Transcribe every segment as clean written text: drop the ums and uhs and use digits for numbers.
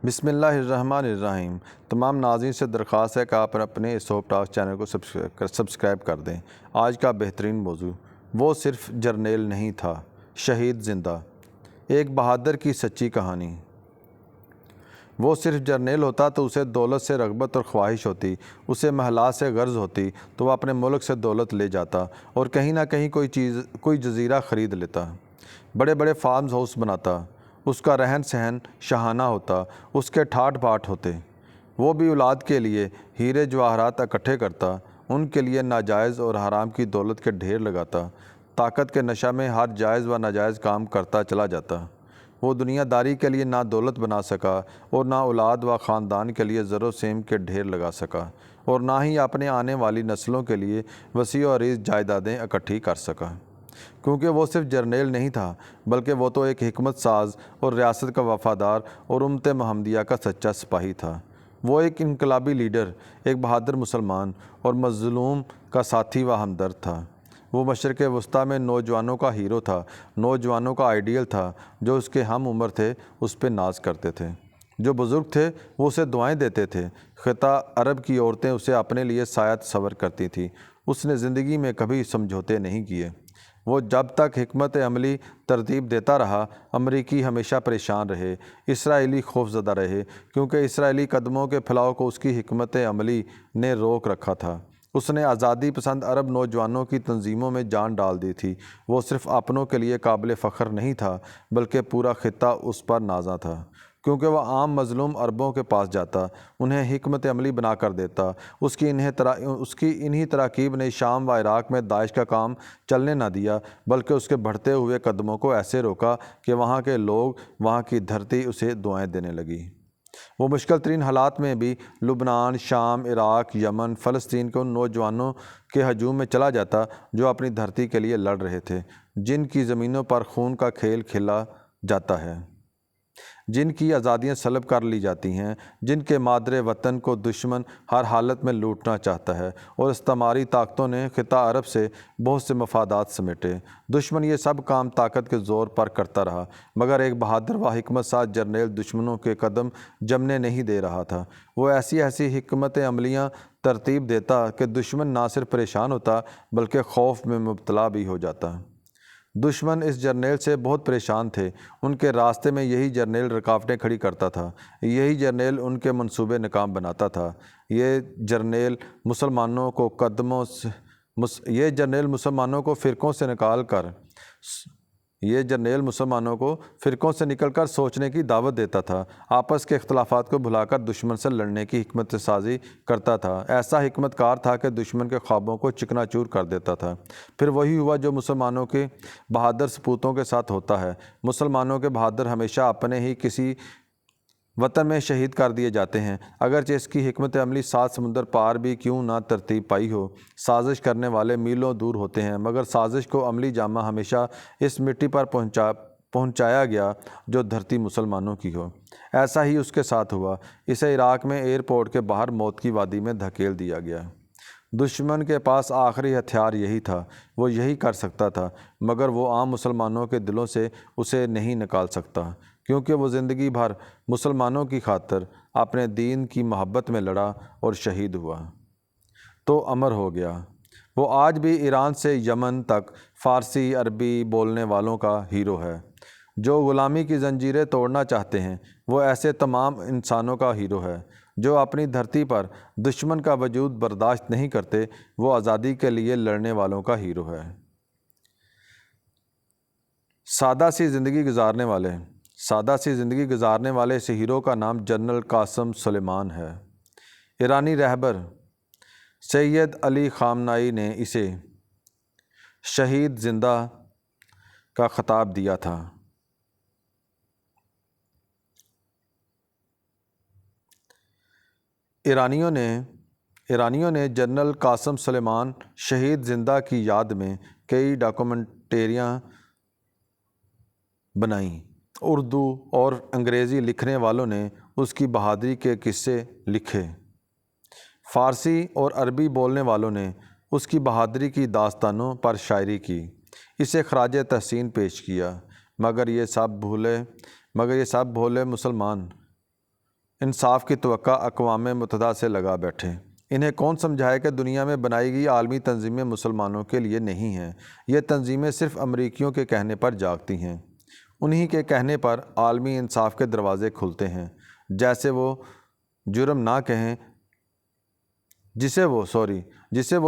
بسم اللہ الرحمن الرحیم۔ تمام ناظرین سے درخواست ہے کہ آپ اپنے اس ہوپ ٹاک چینل کو سبسکرائب کر دیں۔ آج کا بہترین موضوع، وہ صرف جرنیل نہیں تھا، شہید زندہ، ایک بہادر کی سچی کہانی۔ وہ صرف جرنیل ہوتا تو اسے دولت سے رغبت اور خواہش ہوتی، اسے محلات سے غرض ہوتی تو وہ اپنے ملک سے دولت لے جاتا اور کہیں نہ کہیں کوئی جزیرہ خرید لیتا، بڑے بڑے فارم ہاؤس بناتا، اس کا رہن سہن شاہانہ ہوتا، اس کے ٹھاٹ باٹ ہوتے۔ وہ بھی اولاد کے لیے ہیرے جواہرات اکٹھے کرتا، ان کے لیے ناجائز اور حرام کی دولت کے ڈھیر لگاتا، طاقت کے نشہ میں ہر جائز و ناجائز کام کرتا چلا جاتا۔ وہ دنیا داری کے لیے نہ دولت بنا سکا اور نہ اولاد و خاندان کے لیے زر و سیم کے ڈھیر لگا سکا، اور نہ ہی اپنے آنے والی نسلوں کے لیے وسیع و عریض جائیدادیں اکٹھی کر سکا، کیونکہ وہ صرف جرنیل نہیں تھا بلکہ وہ تو ایک حکمت ساز اور ریاست کا وفادار اور امت محمدیہ کا سچا سپاہی تھا۔ وہ ایک انقلابی لیڈر، ایک بہادر مسلمان اور مظلوم کا ساتھی و ہمدرد تھا۔ وہ مشرق وسطیٰ میں نوجوانوں کا ہیرو تھا، نوجوانوں کا آئیڈیل تھا۔ جو اس کے ہم عمر تھے اس پہ ناز کرتے تھے، جو بزرگ تھے وہ اسے دعائیں دیتے تھے۔ خطہ عرب کی عورتیں اسے اپنے لیے سایہ تصور کرتی تھیں۔ اس نے زندگی میں کبھی سمجھوتے نہیں کیے۔ وہ جب تک حکمت عملی ترتیب دیتا رہا، امریکی ہمیشہ پریشان رہے، اسرائیلی خوف زدہ رہے، کیونکہ اسرائیلی قدموں کے پھیلاؤ کو اس کی حکمت عملی نے روک رکھا تھا۔ اس نے آزادی پسند عرب نوجوانوں کی تنظیموں میں جان ڈال دی تھی۔ وہ صرف اپنوں کے لیے قابل فخر نہیں تھا بلکہ پورا خطہ اس پر نازاں تھا، کیونکہ وہ عام مظلوم عربوں کے پاس جاتا، انہیں حکمت عملی بنا کر دیتا۔ اس کی انہی تراکیب نے شام و عراق میں داعش کا کام چلنے نہ دیا، بلکہ اس کے بڑھتے ہوئے قدموں کو ایسے روکا کہ وہاں کے لوگ، وہاں کی دھرتی اسے دعائیں دینے لگی۔ وہ مشکل ترین حالات میں بھی لبنان، شام، عراق، یمن، فلسطین کے ان نوجوانوں کے ہجوم میں چلا جاتا جو اپنی دھرتی کے لیے لڑ رہے تھے، جن کی زمینوں پر خون کا کھیل کھیلا جاتا ہے، جن کی آزادیاں سلب کر لی جاتی ہیں، جن کے مادر وطن کو دشمن ہر حالت میں لوٹنا چاہتا ہے، اور استعماری طاقتوں نے خطہ عرب سے بہت سے مفادات سمیٹے۔ دشمن یہ سب کام طاقت کے زور پر کرتا رہا، مگر ایک بہادر و حکمت ساز جرنیل دشمنوں کے قدم جمنے نہیں دے رہا تھا۔ وہ ایسی حکمت عملیاں ترتیب دیتا کہ دشمن نہ صرف پریشان ہوتا بلکہ خوف میں مبتلا بھی ہو جاتا۔ دشمن اس جرنیل سے بہت پریشان تھے۔ ان کے راستے میں یہی جرنیل رکاوٹیں کھڑی کرتا تھا، یہی جرنیل ان کے منصوبے ناکام بناتا تھا۔ یہ جرنیل مسلمانوں کو فرقوں سے نکل کر سوچنے کی دعوت دیتا تھا، آپس کے اختلافات کو بھلا کر دشمن سے لڑنے کی حکمت سازی کرتا تھا۔ ایسا حکمت کار تھا کہ دشمن کے خوابوں کو چکنا چور کر دیتا تھا۔ پھر وہی ہوا جو مسلمانوں کے بہادر سپوتوں کے ساتھ ہوتا ہے۔ مسلمانوں کے بہادر ہمیشہ اپنے ہی کسی وطن میں شہید کر دیے جاتے ہیں، اگرچہ اس کی حکمت عملی 7 سمندر پار بھی کیوں نہ ترتیب پائی ہو۔ سازش کرنے والے میلوں دور ہوتے ہیں، مگر سازش کو عملی جامہ ہمیشہ اس مٹی پر پہنچایا گیا جو دھرتی مسلمانوں کی ہو۔ ایسا ہی اس کے ساتھ ہوا۔ اسے عراق میں ایئرپورٹ کے باہر موت کی وادی میں دھکیل دیا گیا۔ دشمن کے پاس آخری ہتھیار یہی تھا، وہ یہی کر سکتا تھا، مگر وہ عام مسلمانوں کے دلوں سے اسے نہیں نکال سکتا، کیونکہ وہ زندگی بھر مسلمانوں کی خاطر اپنے دین کی محبت میں لڑا اور شہید ہوا تو امر ہو گیا۔ وہ آج بھی ایران سے یمن تک فارسی، عربی بولنے والوں کا ہیرو ہے۔ جو غلامی کی زنجیریں توڑنا چاہتے ہیں، وہ ایسے تمام انسانوں کا ہیرو ہے۔ جو اپنی دھرتی پر دشمن کا وجود برداشت نہیں کرتے، وہ آزادی کے لیے لڑنے والوں کا ہیرو ہے۔ سادہ سی زندگی گزارنے والے اس ہیرو کا نام جنرل قاسم سلیمان ہے۔ ایرانی رہبر سید علی خامنائی نے اسے شہید زندہ کا خطاب دیا تھا۔ ایرانیوں نے جنرل قاسم سلیمان شہید زندہ کی یاد میں کئی ڈاکومنٹریاں بنائیں۔ اردو اور انگریزی لکھنے والوں نے اس کی بہادری کے قصے لکھے۔ فارسی اور عربی بولنے والوں نے اس کی بہادری کی داستانوں پر شاعری کی، اسے خراج تحسین پیش کیا، مگر یہ سب بھولے مسلمان انصاف کی توقع اقوام متحدہ سے لگا بیٹھے۔ انہیں کون سمجھائے کہ دنیا میں بنائی گئی عالمی تنظیمیں مسلمانوں کے لیے نہیں ہیں، یہ تنظیمیں صرف امریکیوں کے کہنے پر جاگتی ہیں۔ انہی کے کہنے پر عالمی انصاف کے دروازے کھلتے ہیں۔ جسے وہ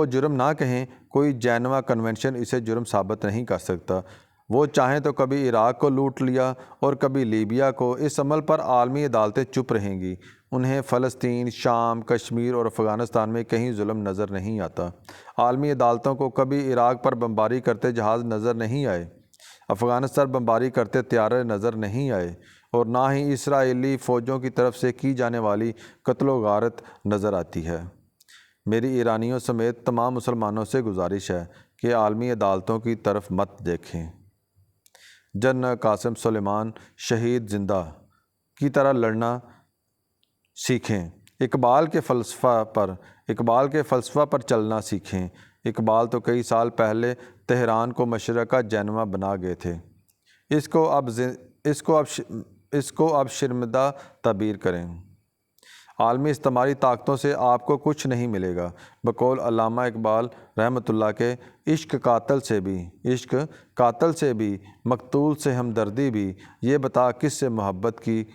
جرم نہ کہیں، کوئی جینوا کنونشن اسے جرم ثابت نہیں کر سکتا۔ وہ چاہیں تو کبھی عراق کو لوٹ لیا اور کبھی لیبیا کو، اس عمل پر عالمی عدالتیں چپ رہیں گی۔ انہیں فلسطین، شام، کشمیر اور افغانستان میں کہیں ظلم نظر نہیں آتا۔ عالمی عدالتوں کو کبھی عراق پر بمباری کرتے جہاز نظر نہیں آئے، افغانستان بمباری کرتے طیارے نظر نہیں آئے، اور نہ ہی اسرائیلی فوجوں کی طرف سے کی جانے والی قتل و غارت نظر آتی ہے۔ میری ایرانیوں سمیت تمام مسلمانوں سے گزارش ہے کہ عالمی عدالتوں کی طرف مت دیکھیں۔ جنرل قاسم سلیمان شہید زندہ کی طرح لڑنا سیکھیں۔ اقبال کے فلسفہ پر چلنا سیکھیں۔ اقبال تو کئی سال پہلے تہران کو مشرقہ جینوا بنا گئے تھے۔ اس کو اب شرمندہ تعبیر کریں۔ عالمی استعماری طاقتوں سے آپ کو کچھ نہیں ملے گا۔ بقول علامہ اقبال رحمۃ اللہ کے، عشق قاتل سے بھی مقتول سے ہمدردی بھی، یہ بتا کس سے محبت کی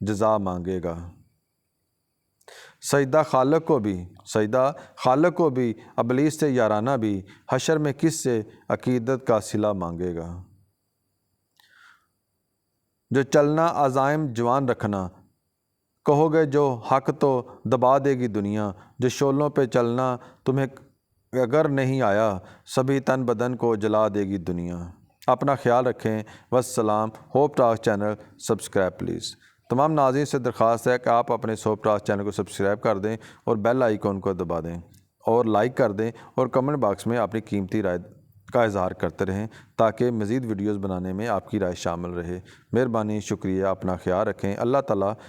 جزا مانگے گا۔ سجدہ خالق کو بھی ابلیس سے یارانہ بھی، حشر میں کس سے عقیدت کا صلہ مانگے گا۔ جو چلنا عزائم جوان رکھنا، کہو گے جو حق تو دبا دے گی دنیا۔ جو شعلوں پہ چلنا تمہیں اگر نہیں آیا، سبھی تن بدن کو جلا دے گی دنیا۔ اپنا خیال رکھیں۔ والسلام۔ Hope talk channel subscribe please. تمام ناظرین سے درخواست ہے کہ آپ اپنے ہوپ ٹاک چینل کو سبسکرائب کر دیں اور بیل آئیکن کو دبا دیں اور لائک کر دیں، اور کمنٹ باکس میں اپنی قیمتی رائے کا اظہار کرتے رہیں تاکہ مزید ویڈیوز بنانے میں آپ کی رائے شامل رہے۔ مہربانی، شکریہ، اپنا خیال رکھیں۔ اللہ تعالیٰ